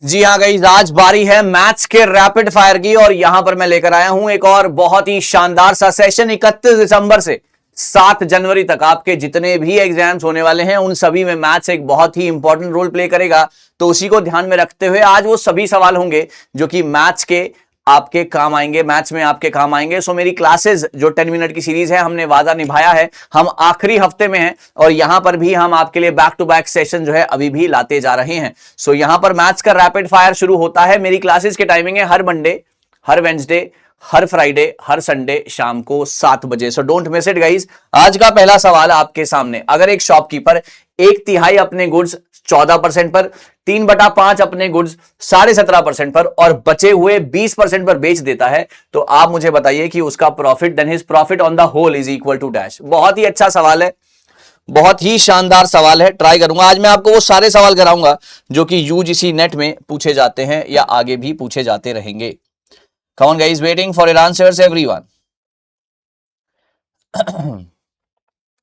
जी हाँ गाइस, आज बारी है मैथ्स के रैपिड फायर की और यहां पर मैं लेकर आया हूं एक और बहुत ही शानदार सा सेशन। 31 दिसंबर से 7 जनवरी तक आपके जितने भी एग्जाम्स होने वाले हैं उन सभी में मैथ्स एक बहुत ही इंपॉर्टेंट रोल प्ले करेगा। तो उसी को ध्यान में रखते हुए आज वो सभी सवाल होंगे जो कि मैथ्स के आपके काम आएंगे, मैथ्स में आपके काम आएंगे। सो मेरी क्लासेस जो 10 मिनट की सीरीज है, हमने वादा निभाया है, हम आखिरी हफ्ते में हैं और यहां पर भी हम आपके लिए बैक टू बैक सेशन जो है अभी भी लाते जा रहे हैं। सो यहां पर मैथ्स का रैपिड फायर शुरू होता है। मेरी क्लासेस की टाइमिंग है हर मंडे, हर वेंसडे, हर फ्राइडे, हर संडे शाम को 7 बजे। So don't miss it guys. आज का पहला सवाल आपके सामने, अगर एक शॉपकीपर 1/3 अपने गुड्स 14% पर, 3/5 अपने गुड्स 17.5% पर और बचे हुए 20% पर बेच देता है, तो आप मुझे बताइए कि उसका profit, then his profit on the whole is equal to dash. बहुत ही अच्छा सवाल है, बहुत ही शानदार सवाल है। ट्राई करूंगा आज मैं आपको वो सारे सवाल कराऊंगा जो कि यूजीसी नेट में पूछे जाते हैं या आगे भी पूछे जाते रहेंगे। Come on guys, waiting for your answers everyone.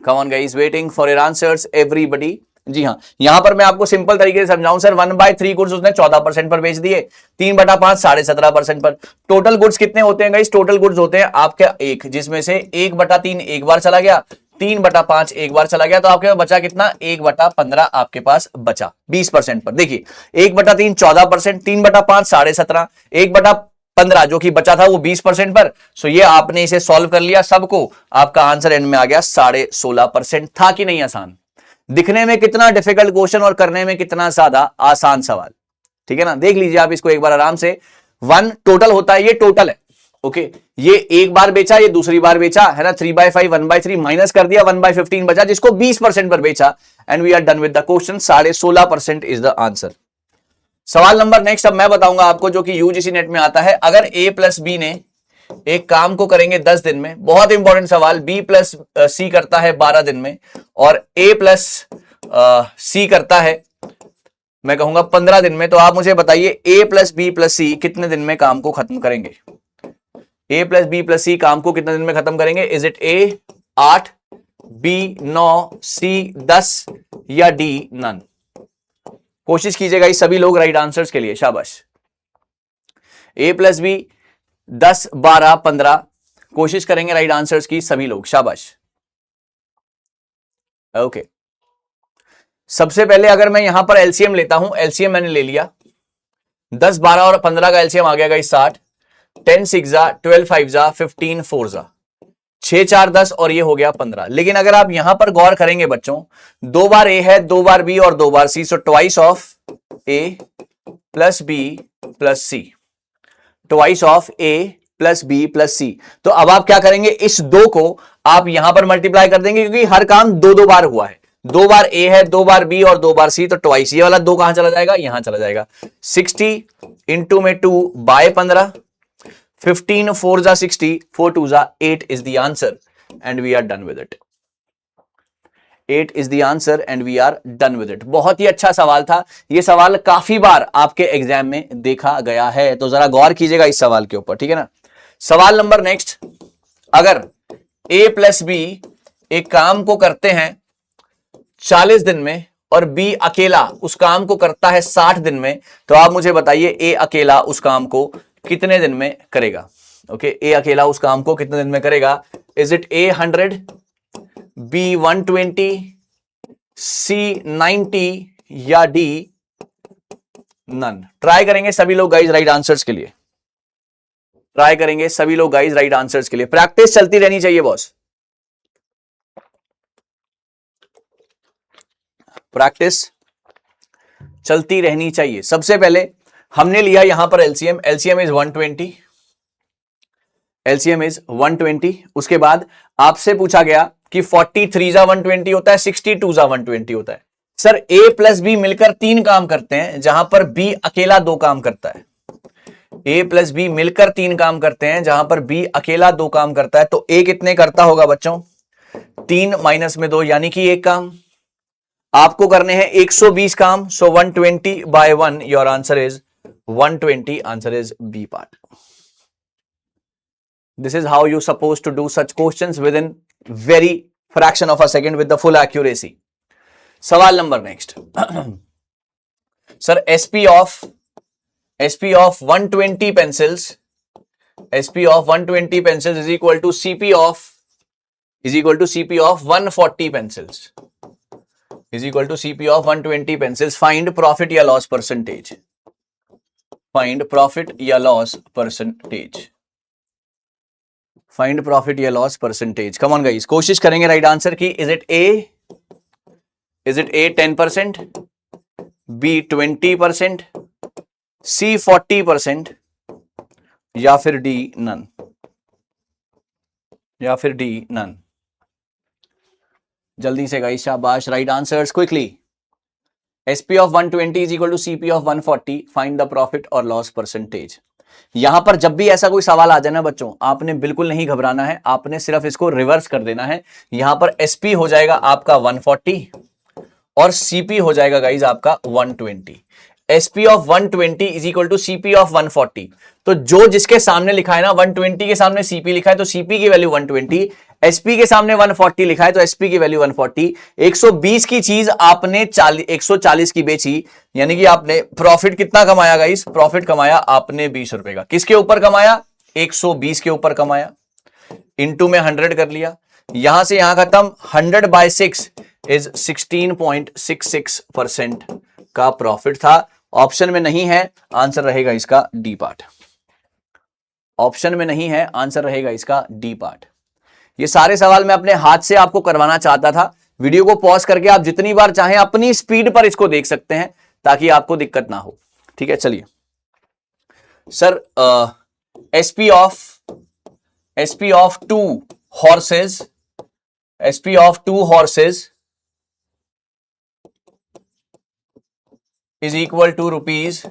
Come on guys, waiting for your answers everybody. जी हाँ, यहां पर मैं आपको सिंपल तरीके से समझाऊं सर। 1/3 गुड्स उसने 14% पर बेच दिए, 3/5 17.5% पर। टोटल गुड्स कितने होते हैं गाइस? टोटल गुड्स होते हैं आपके 1, जिसमें से 1/3 एक बार चला गया, 3/5 एक बार चला गया, तो आपके पास बचा कितना? 1/15 आपके पास बचा 20% पर। देखिए 1/3 14%, 3/5 17.5, 1/15 जो कि बचा था वो 20% पर। सो ये आपने इसे सॉल्व कर लिया सबको, आपका आंसर एंड में आ गया 16.5%। था कि नहीं आसान? दिखने में कितना डिफिकल्ट क्वेश्चन और करने में कितना ज्यादा आसान सवाल। ठीक है ना, देख लीजिए आप इसको एक बार आराम से। 1 टोटल होता है, ये टोटल है। ओके, ये एक बार बेचा, ये दूसरी बार बेचा है ना। 3/5 1/3 माइनस कर दिया, 1/15 बचा जिसको 20% पर बेचा and we are done with the question. 16.5% is the answer. सवाल नंबर नेक्स्ट अब मैं बताऊंगा आपको, जो कि यूजीसी नेट में आता है। अगर ए प्लस बी ने एक काम को करेंगे 10 दिन में, बहुत इंपॉर्टेंट सवाल, बी प्लस सी करता है 12 दिन में और ए प्लस सी करता है मैं कहूंगा 15 दिन में, तो आप मुझे बताइए ए प्लस बी प्लस सी कितने दिन में काम को खत्म करेंगे? ए प्लस बी प्लस सी काम को कितने दिन में खत्म करेंगे? इज इट ए 8, बी 9, सी 10 या डी नन? कोशिश कीजिएगा इस सभी लोग राइट आंसर्स के लिए, शाबाश। ए प्लस बी 10, 12, 15, कोशिश करेंगे राइट आंसर्स की सभी लोग, शाबाश। ओके, सबसे पहले अगर मैं यहां पर एलसीएम लेता हूं, एलसीएम मैंने ले लिया, 10, 12 और 15 का एलसीएम आ गया 60, 10 6 जा, 12 5 जा, 15 4 जा, 6 4 10 और ये हो गया 15। लेकिन अगर आप यहां पर गौर करेंगे बच्चों, 2 बार ए है, 2 बार बी और 2 बार C, so twice of A plus B plus C, twice of A plus B plus C. तो अब आप क्या करेंगे, इस 2 को आप यहां पर मल्टीप्लाई कर देंगे क्योंकि हर काम 2 बार हुआ है। 2 बार ए है, 2 बार बी और 2 बार सी, तो ट्वाइस, ये वाला 2 कहां चला जाएगा? यहां चला जाएगा। 60 इंटू में 2 बाय 15, 15 4 जा 60, 4 2 जा 8 is the answer and we are done with it. 8 is the answer and we are done with it. बहुत ही अच्छा सवाल था। ये सवाल काफी बार आपके एग्जाम में देखा गया है, तो जरा गौर कीजिएगा इस सवाल के ऊपर, ठीक है ना। सवाल नंबर नेक्स्ट, अगर a प्लस बी एक काम को करते हैं 40 दिन में और बी अकेला उस काम को करता है 60 दिन में, तो आप मुझे बताइए ए अकेला उस काम को कितने दिन में करेगा? ओके, ए अकेला उस काम को कितने दिन में करेगा? इज इट ए 100, बी 120, सी 90 या डी नन? ट्राई करेंगे सभी लोग गाइज राइट आंसर्स के लिए, ट्राई करेंगे सभी लोग गाइज राइट आंसर्स के लिए। प्रैक्टिस चलती रहनी चाहिए बॉस, प्रैक्टिस चलती रहनी चाहिए। सबसे पहले हमने लिया यहां पर LCM, LCM is 120, LCM is 120। उसके बाद आपसे पूछा गया कि 43 जा 120 होता है, 62 जा 120 होता है। सर ए प्लस बी मिलकर 3 काम करते हैं जहां पर बी अकेला 2 काम करता है। ए प्लस बी मिलकर 3 काम करते हैं जहां पर बी अकेला 2 काम करता है, तो ए कितने करता होगा बच्चों? 3 माइनस में 2 यानी कि 1 काम। आपको करने हैं 120 काम, so 120 by 1, your answer is 120, answer is B part. This is how you supposed to do such questions within very fraction of a second with the full accuracy. सवाल number next, sir SP of SP of 120 pencils, SP of 120 pencils is equal to CP of 140 pencils, is equal to CP of 120 pencils. Find profit या loss percentage. Find profit या loss percentage. Find profit या loss percentage. Come on guys, कोशिश करेंगे right answer की. Is it A 10%, B 20%, C 40% या फिर D none, या फिर D none. जल्दी से गाइस, शाबाश. Right answers quickly. SP of 120 is equal to CP of 140. Find the profit or loss percentage. यहां पर जब भी ऐसा कोई सवाल आ जाए ना बच्चों, आपने बिल्कुल नहीं घबराना है, आपने सिर्फ इसको रिवर्स कर देना है. यहां पर SP हो जाएगा आपका 140 और CP हो जाएगा गाइस आपका 120. SP of 120 is equal to CP of 140. तो जो जिसके सामने लिखा है ना 120 के सामने CP लिखा है तो CP की वैल्यू 120, SP के सामने 140 लिखा है तो SP की वैल्यू 140. 120 की चीज आपने 140 की बेची, यानी कि आपने प्रॉफिट कितना कमाया गाइस? प्रॉफिट कमाया आपने 20 रुपए का. किसके ऊपर कमाया? 120 के ऊपर कमाया. इंटू में 100 कर लिया, यहां से यहां खत्म. 100/6 इज 16.66% का प्रॉफिट था. ऑप्शन में नहीं है, आंसर रहेगा इसका डी पार्ट. ऑप्शन में नहीं है, आंसर रहेगा इसका डी पार्ट. ये सारे सवाल मैं अपने हाथ से आपको करवाना चाहता था. वीडियो को पॉज करके आप जितनी बार चाहें अपनी स्पीड पर इसको देख सकते हैं ताकि आपको दिक्कत ना हो. ठीक है, चलिए sir. SP of 2 horses, SP of 2 horses is equal to rupees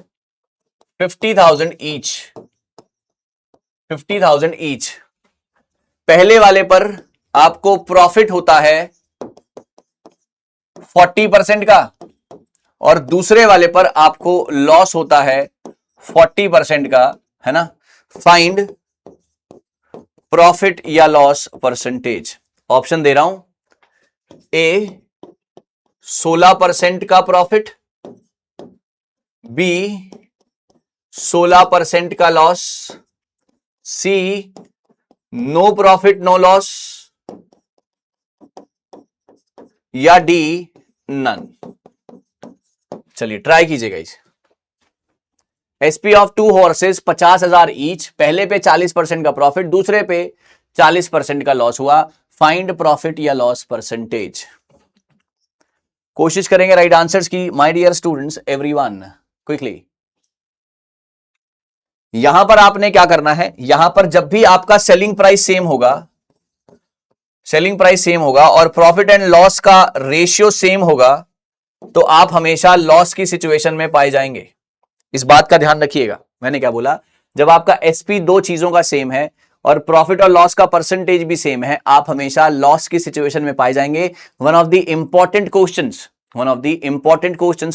50,000 each. 50,000 each. पहले वाले पर आपको प्रॉफिट होता है 40% का और दूसरे वाले पर आपको लॉस होता है 40% का, है ना. फाइंड प्रॉफिट या लॉस परसेंटेज. ऑप्शन दे रहा हूं. A 16% का प्रॉफिट, B 16% का loss, C no profit no loss, या D नन. चलिए ट्राई कीजिएगा इसे. SP of 2 horses 50,000 each. पहले पे 40% का प्रॉफिट, दूसरे पे 40% का लॉस हुआ. फाइंड प्रॉफिट या लॉस परसेंटेज. कोशिश करेंगे राइट आंसर्स की. My dear students, everyone, quickly. यहां पर आपने क्या करना है, यहां पर जब भी आपका सेलिंग प्राइस सेम होगा और प्रॉफिट एंड लॉस का रेशियो सेम होगा तो आप हमेशा लॉस की सिचुएशन में पाए जाएंगे. इस बात का ध्यान रखिएगा. मैंने क्या बोला? जब आपका SP दो चीजों का सेम है और प्रॉफिट और लॉस का परसेंटेज भी सेम है, आप हमेशा लॉस की सिचुएशन में पाए जाएंगे. One of the important questions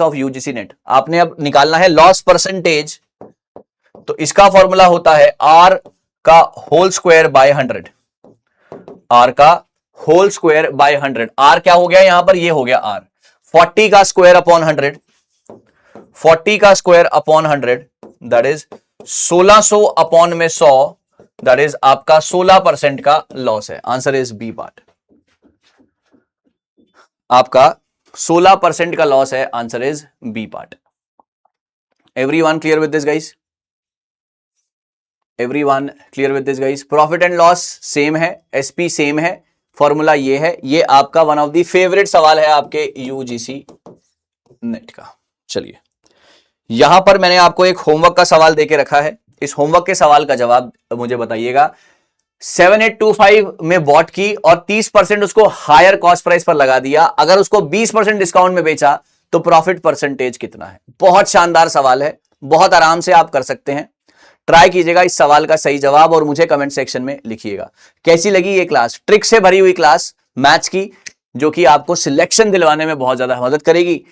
of UGC net. आपने अब निकालना है लॉस परसेंटेज. तो इसका फॉर्मूला होता है R का होल स्क्वायर बाय 100. R का होल स्क्वायर बाय 100. R क्या हो गया यहां पर? ये हो गया R. 40 का स्क्वायर अपॉन 100, 40 का square upon 100 that is 1600 upon में 100, दैट इज आपका 16% का लॉस है. Answer is B part. आपका 16% का लॉस है. Answer is B part. Everyone clear with this guys? Everyone clear with this guys? Profit and loss same है, SP same है, formula ये है. ये आपका वन ऑफ द फेवरेट सवाल है आपके UGC नेट का. चलिए, यहां पर मैंने आपको एक होमवर्क का सवाल देके रखा है. इस होमवर्क के सवाल का जवाब मुझे बताइएगा. 7825 में बॉट की और 30% उसको हायर कॉस्ट प्राइस पर लगा दिया. अगर उसको 20% डिस्काउंट में बेचा तो प्रॉफिट परसेंटेज कितना है? बहुत शानदार सवाल है, बहुत आराम से आप कर सकते हैं. ट्राई कीजिएगा इस सवाल का सही जवाब और मुझे कमेंट सेक्शन में लिखिएगा. कैसी लगी ये क्लास? ट्रिक से भरी हुई क्लास मैथ्स की, जो कि आपको सिलेक्शन दिलवाने में बहुत ज्यादा मदद करेगी.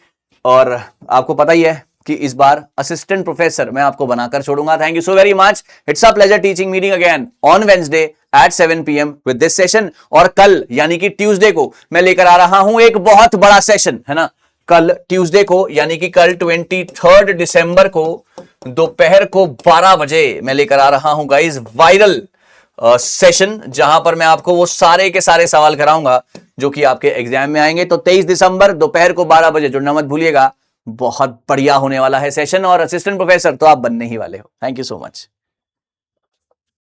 और आपको पता ही है कि इस बार असिस्टेंट प्रोफेसर मैं आपको बनाकर छोड़ूंगा. Thank you so very much. It's a pleasure teaching. Meeting again on Wednesday at 7 PM with this session. और कल यानी कि ट्यूसडे को मैं लेकर आ रहा हूं एक बहुत बड़ा सेशन, है ना. कल ट्यूसडे को यानी कि कल 23 दिसंबर को दोपहर को 12 बजे मैं लेकर आ रहा हूं गाइस वायरल सेशन, जहां पर मैं आपको वो सारे के सारे सवाल कराऊंगा जो कि आपके एग्जाम में आएंगे। तो 23 दिसंबर दोपहर को 12 बजे जुड़ना मत भूलिएगा, बहुत बढ़िया होने वाला है सेशन, और असिस्टेंट प्रोफेसर तो आप बनने ही वाले हो। Thank you so much.